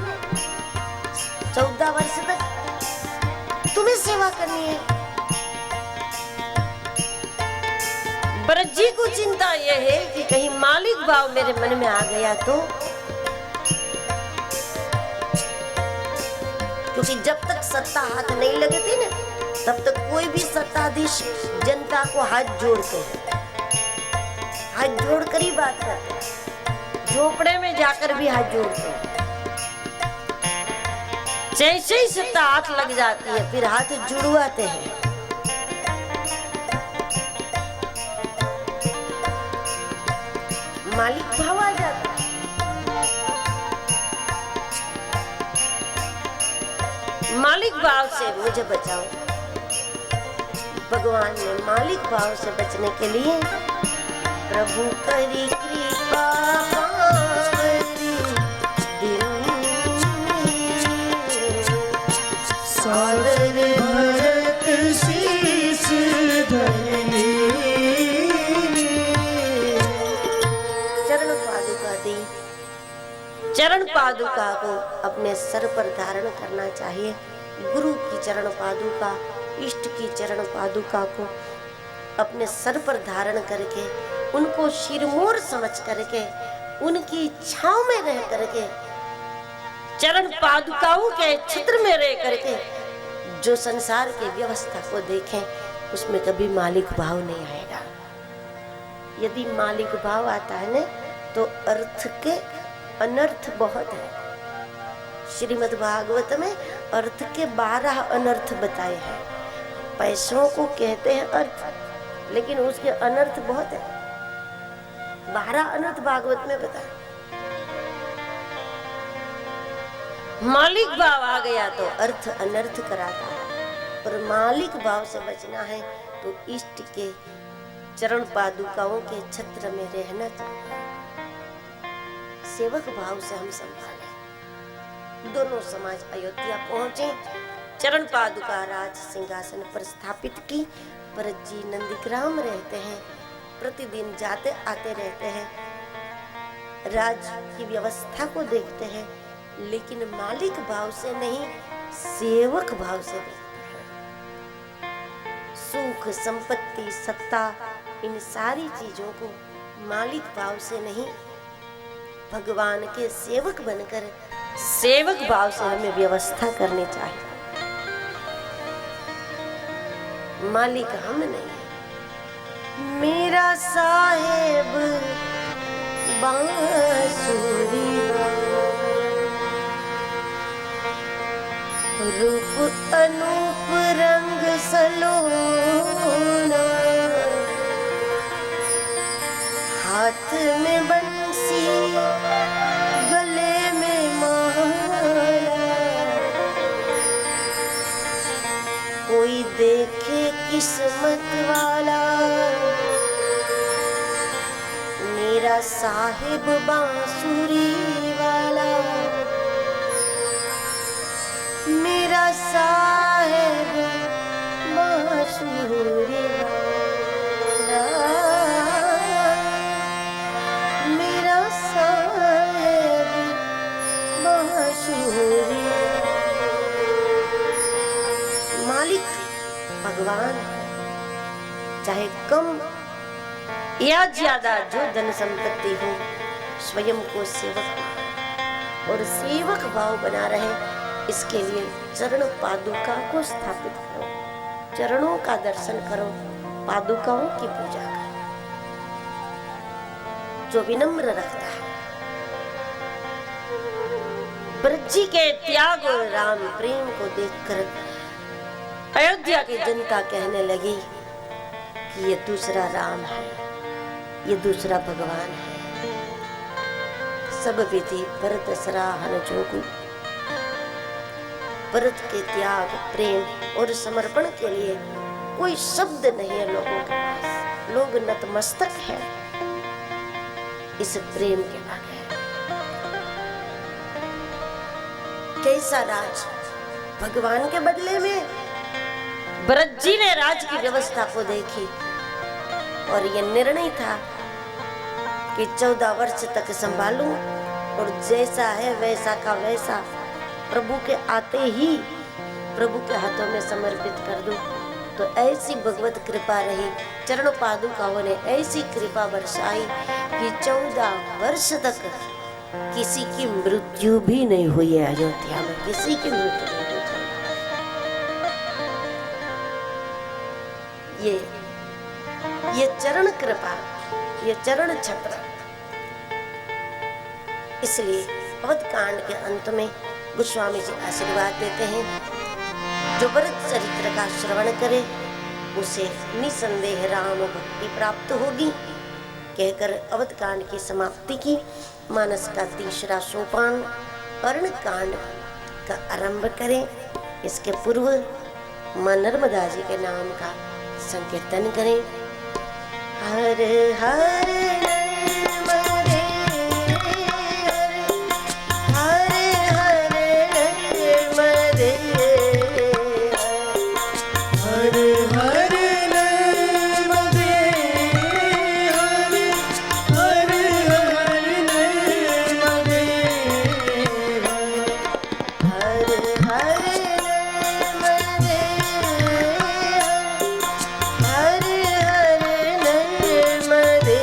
14 वर्ष तक तुम्हें सेवा करनी है। भरत जी को चिंता यह है कि कहीं मालिक भाव मेरे मन में आ गया तो, क्योंकि जब तक सत्ता हाथ नहीं लगती ना तब तक कोई भी सत्ताधीश जनता को हाथ जोड़कर ही बात करते हैं। झोपड़े में जाकर भी हाथ जोड़ते हैं। जैसे ही सत्ता हाथ लग जाती है फिर हाथ जुड़वाते हैं। मालिक भाव आ जाता है। मालिक भाव से मुझे बचाओ। भगवान ने मालिक भाव से बचने के लिए प्रभु करी कृपा पावरी दिन
सादर भरत शीस धरनी।
चरण पादुका दी। चरण पादुका को अपने सर पर धारण करना चाहिए। गुरु की चरण पादुका, इष्ट की चरण पादुका को अपने सर पर धारण करके, उनको शिरमोर समझ करके, उनकी छांव में रह करके, चरण पादुकाओं के छत्र में रह करके जो संसार की व्यवस्था को देखें, उसमें कभी मालिक भाव नहीं आएगा। यदि मालिक भाव आता है ना, तो अर्थ के अनर्थ बहुत है। श्रीमद् भागवत में अर्थ के 12 अनर्थ बताए हैं। पैसों को कहते हैं अर्थ, लेकिन उसके अनर्थ बहुत है। 12 अनर्थ भागवत में बताए। मालिक भाव आ गया तो अर्थ अनर्थ कराता है, और मालिक भाव से बचना है तो इष्ट के चरण पादुकाओं के छत्र में रहना चाहिए। सेवक भाव से हम संभालें। दोनों समाज अयोध्या पहुंचे, चरण पादुका राज सिंहासन पर स्थापित की। भरत जी नंदीग्राम रहते हैं, प्रतिदिन जाते आते रहते हैं, राज की व्यवस्था को देखते हैं, लेकिन मालिक भाव से नहीं, सेवक भाव से देखते हैं। सुख, संपत्ति, सत्ता, इन सारी चीजों को मालिक भाव से नहीं, भगवान के सेवक बनकर सेवक भाव से हमें व्यवस्था करनी चाहिए। मालिक हम नहीं। मेरा साहेब बांसुरी, रूप अनूप रंग सलोना, हाथ में बंसी गले में माला, कोई देखे किस्मत वाला, मेरा साहिब बांसुरी वाला, मेरा साहिब बांसुरी वाला, मेरा साहिब बांसुरी। मालिक भगवान है। चाहे कम या ज्यादा जो धन संपत्ति हो, स्वयं को सेवक और सेवक भाव बना रहे, इसके लिए चरण पादुका को स्थापित करो, चरणों का दर्शन करो, पादुकाओं की पूजा करो। जो विनम्र रखता है, भरत जी के त्याग और राम प्रेम को देखकर अयोध्या की जनता कहने लगी कि ये दूसरा राम है, ये दूसरा भगवान है। सब विधि भरत सराहन जोगु। भरत के त्याग, प्रेम और समर्पण के लिए कोई शब्द नहीं है लोगों के पास। लोग नतमस्तक हैं इस प्रेम के आगे। कैसा राज भगवान के बदले में। भरत जी ने राज की व्यवस्था को देखी और यह निर्णय था कि 14 वर्ष तक संभालूं और जैसा है वैसा का वैसा प्रभु के आते ही प्रभु के हाथों में समर्पित कर दूं। तो ऐसी भगवत कृपा रही, चरण पादुकाओं ने ऐसी कृपा बरसाई कि 14 वर्ष तक किसी की मृत्यु भी नहीं हुई है। अयोध्या में किसी की मृत्यु नहीं हुई। ये चरण कृपा, ये चरण छत्र। इसलिए अवध कांड के अंत में गोस्वामी जी आशीर्वाद देते हैं, जो भरत चरित्र का श्रवण करे उसे निसंदेह राम भक्ति प्राप्त होगी। कहकर अवध कांड की समाप्ति की। मानस का तीसरा सोपान अरण कांड का आरंभ करें। इसके पूर्व माँ नर्मदा जी के नाम का संकीर्तन करें। हर हर नर्मदे हर हर नर्मदे
हर हर नर्मदे हर हर नर्मदे
हर हर नर्मदे हर हर नर्मदे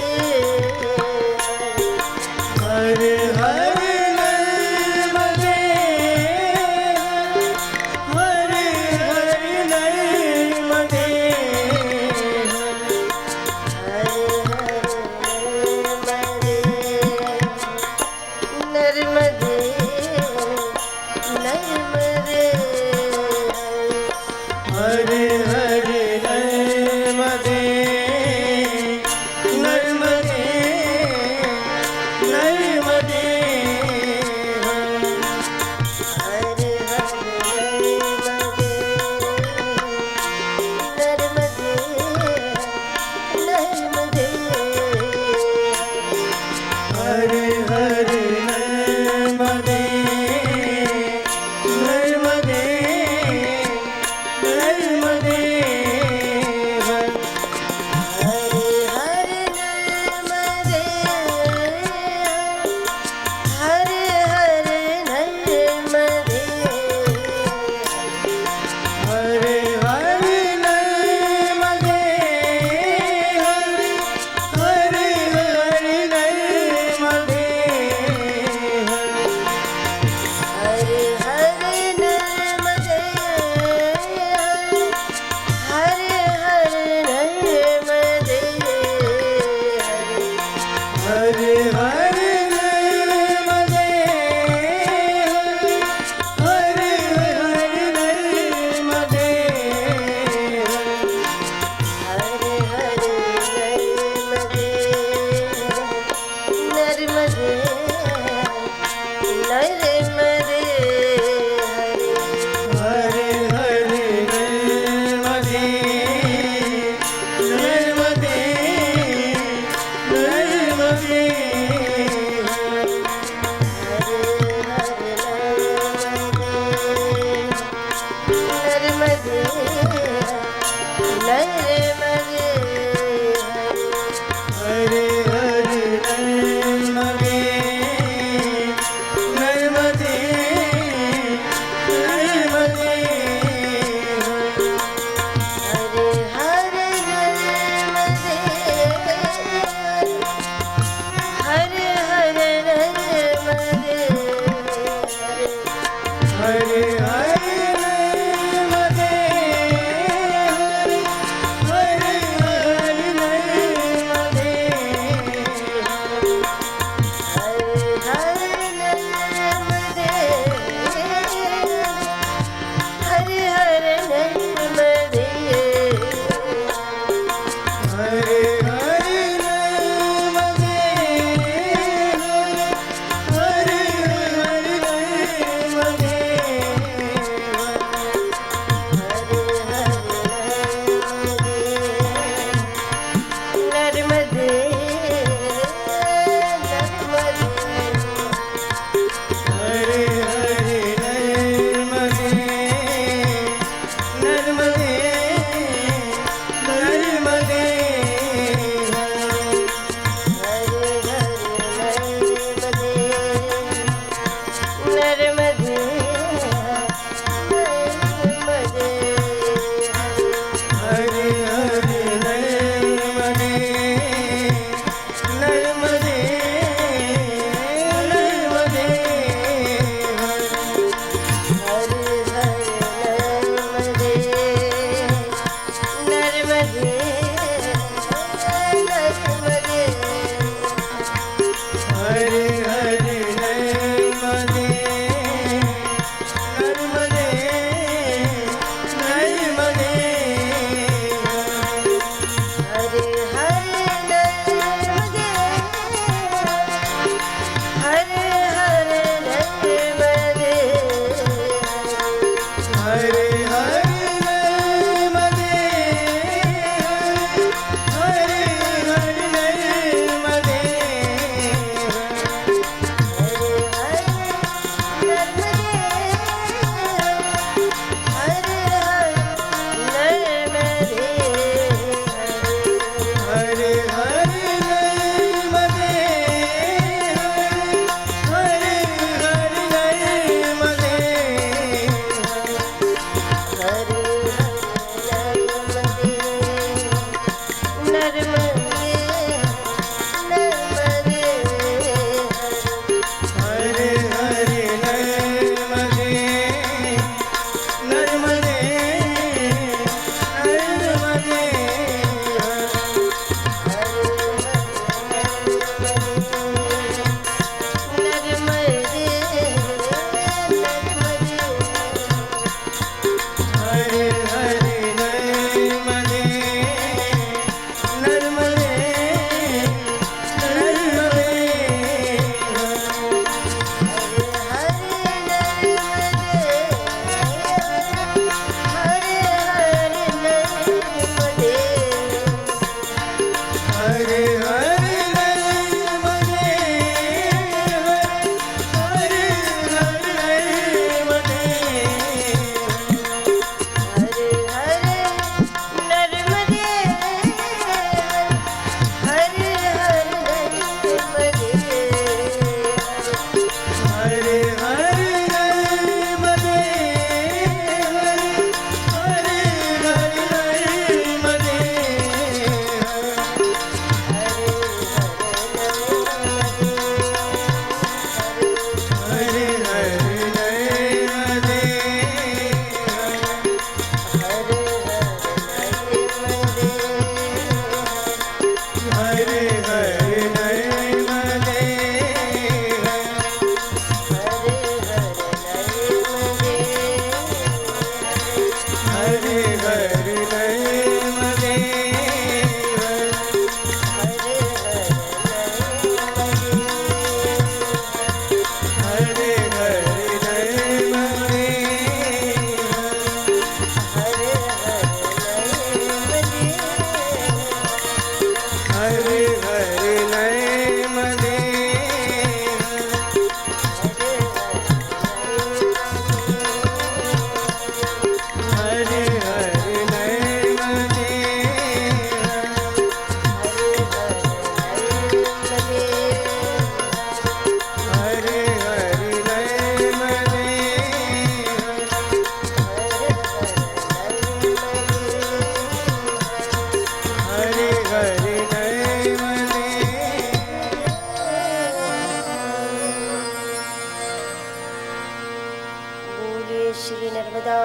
श्री नर्मदा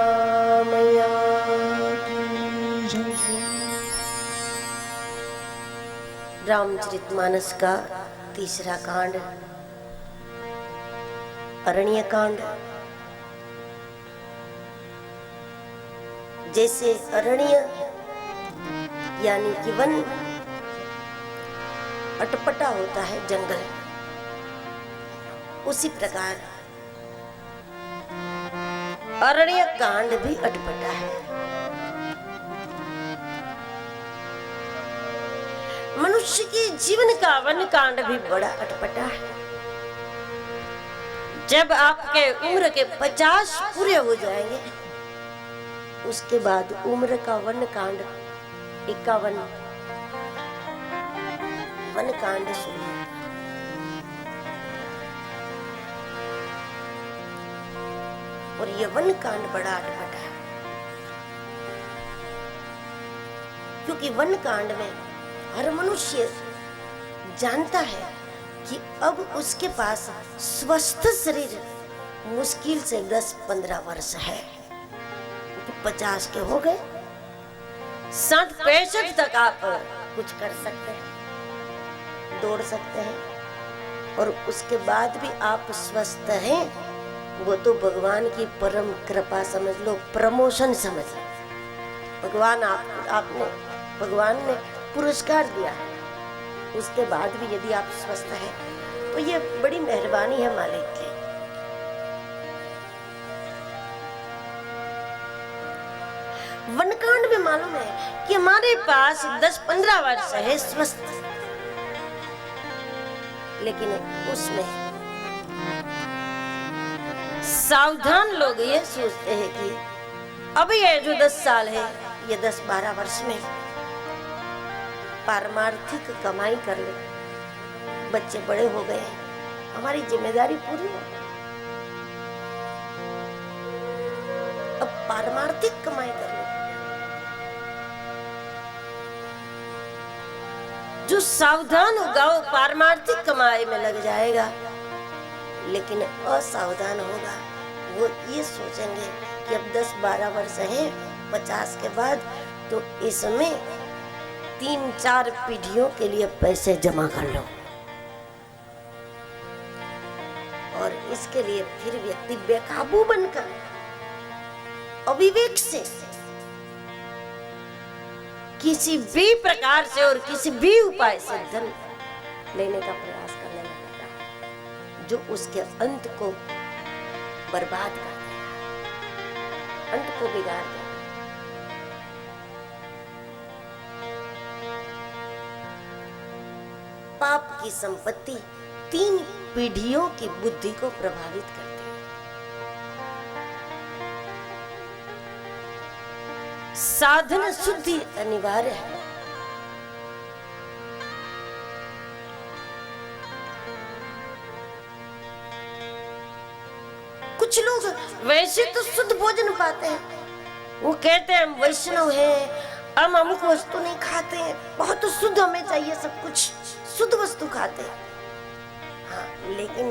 मैया रामचरितमानस का तीसरा कांड अरण्य कांड। जैसे अरण्य यानी कि वन अटपटा होता है जंगल, उसी प्रकार अरण्य कांड भी अटपटा है। मनुष्य के जीवन का वन कांड भी बड़ा अटपटा है। जब आपके उम्र के 50 पूरे हो जाएंगे, उसके बाद उम्र का वन कांड 51 वन कांड सुनिए। और ये वन कांड बड़ा अटपटा है, क्योंकि वन कांड में हर मनुष्य जानता है कि अब उसके पास स्वस्थ शरीर मुश्किल से 10-15 वर्ष है। 50 के हो गए, 60-65 तक आप कुछ कर सकते हैं, दौड़ सकते हैं, और उसके बाद भी आप स्वस्थ हैं, वो तो भगवान की परम कृपा समझ लो, प्रमोशन समझ लो। भगवान ने पुरस्कार दिया है। उसके बाद भी यदि आप स्वस्थ हैं तो ये बड़ी मेहरबानी है मालिक की। वनकांड में मालूम है कि हमारे पास 10-15 वर्ष है स्वस्थ, लेकिन उसमें सावधान लोग ये सोचते हैं कि अब ये जो 10 साल है, ये 10-12 वर्ष में पारमार्थिक कमाई कर लो, बच्चे बड़े हो गए, हमारी जिम्मेदारी पूरी हो, अब पारमार्थिक कमाई कर लो। जो सावधान होगा वो पारमार्थिक कमाई में लग जाएगा, लेकिन असावधान होगा वो ये सोचेंगे कि अब 10-12 वर्ष हैं 50 के बाद, तो इसमें 3-4 पीढ़ियों के लिए पैसे जमा कर लो। और इसके लिए फिर व्यक्ति बेकाबू बनकर अविवेक से किसी भी प्रकार से और किसी भी उपाय से धन लेने का प्रयास करने लगेगा, जो उसके अंत को बर्बाद कर देगा, अंत को बिगाड़ देगा। पाप की संपत्ति 3 पीढ़ियों की बुद्धि को प्रभावित करती है। साधन शुद्धि अनिवार्य है। कुछ लोग वैसे तो शुद्ध भोजन पाते हैं, वो कहते हैं हम वैष्णव हैं, हम अमुक वस्तु नहीं खाते हैं, बहुत तो शुद्ध हमें चाहिए, सब कुछ शुद्ध वस्तु खाते हैं। हाँ, लेकिन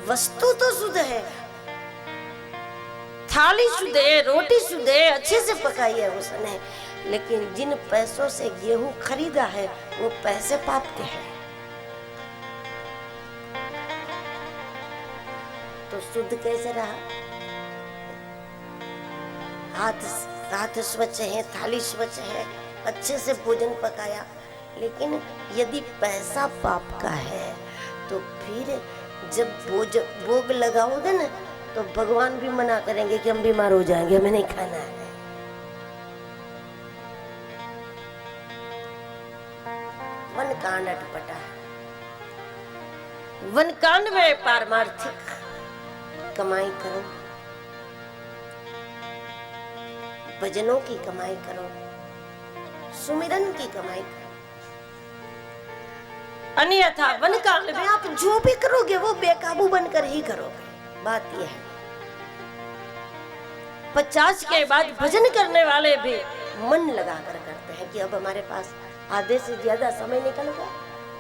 वस्तु तो शुद्ध है, थाली शुद्ध है, रोटी शुद्ध है, अच्छे से पकाई है उसने, लेकिन जिन पैसों से गेहूं खरीदा है वो पैसे पाप के हैं। तो शुद्ध कैसे रहा? हाथ स्वच्छ है, थाली स्वच्छ है, अच्छे से भोजन पकाया, लेकिन यदि पैसा पाप का है तो फिर जब भोग लगाओगे ना तो भगवान भी मना करेंगे कि हम बीमार हो जाएंगे, हमें नहीं खाना है। वन कांड अटपटा है। वन कांड में पारमार्थिक कमाई करो, भजनों की कमाई करो, सुमिरन की कमाई करो, अन्यथा वन कांड में आप जो भी करोगे वो बेकाबू बनकर ही करोगे। बात यह है, 50 के बाद भजन करने वाले भी मन लगाकर करते हैं कि अब हमारे पास आधे से ज्यादा समय निकल गया,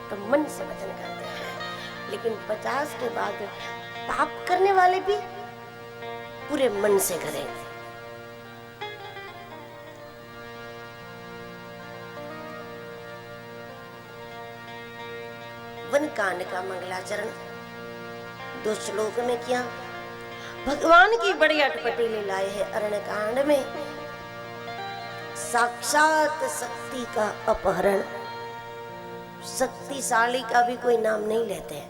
तो मन से भजन करते हैं। लेकिन 50 के बाद पाप करने वाले भी पूरे मन से करेंगे। वन कांड का मंगलाचरण 2 श्लोक में किया। भगवान की बड़ी अटपटी लीलाएं है। अरण्य कांड में साक्षात शक्ति का अपहरण, शक्तिशाली का भी कोई नाम नहीं लेते हैं,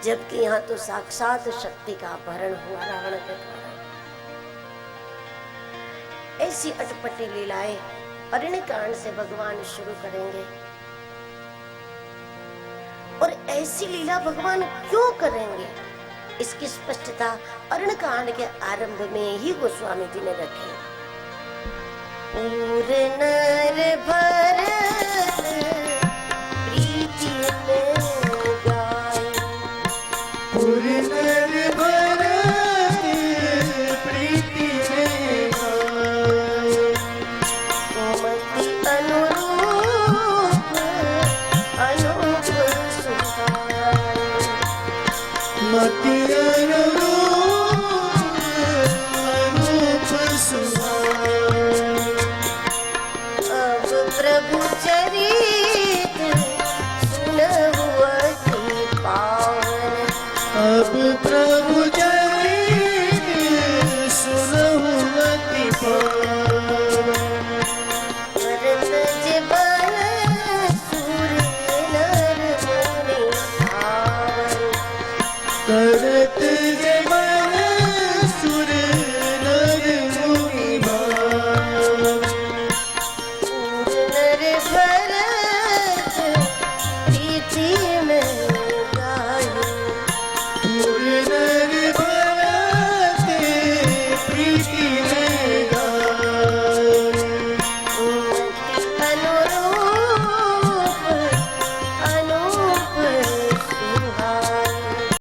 जबकि यहाँ तो साक्षात शक्ति का अपहरण हुआ रावण के द्वारा। ऐसी अटपटी लीलाएं अरण्य कांड से भगवान शुरू करेंगे। और ऐसी लीला भगवान क्यों करेंगे, इसकी स्पष्टता अरण्य कांड के आरंभ में ही गोस्वामी जी ने रखी। पूरे नर भरत प्रीति में गाए,
पूरे नर भरत प्रीति में गाए,
सुमति अनुरूप अनूप सुहाए,
मति अनुरूप अनूप सुहाए।
अब प्रभु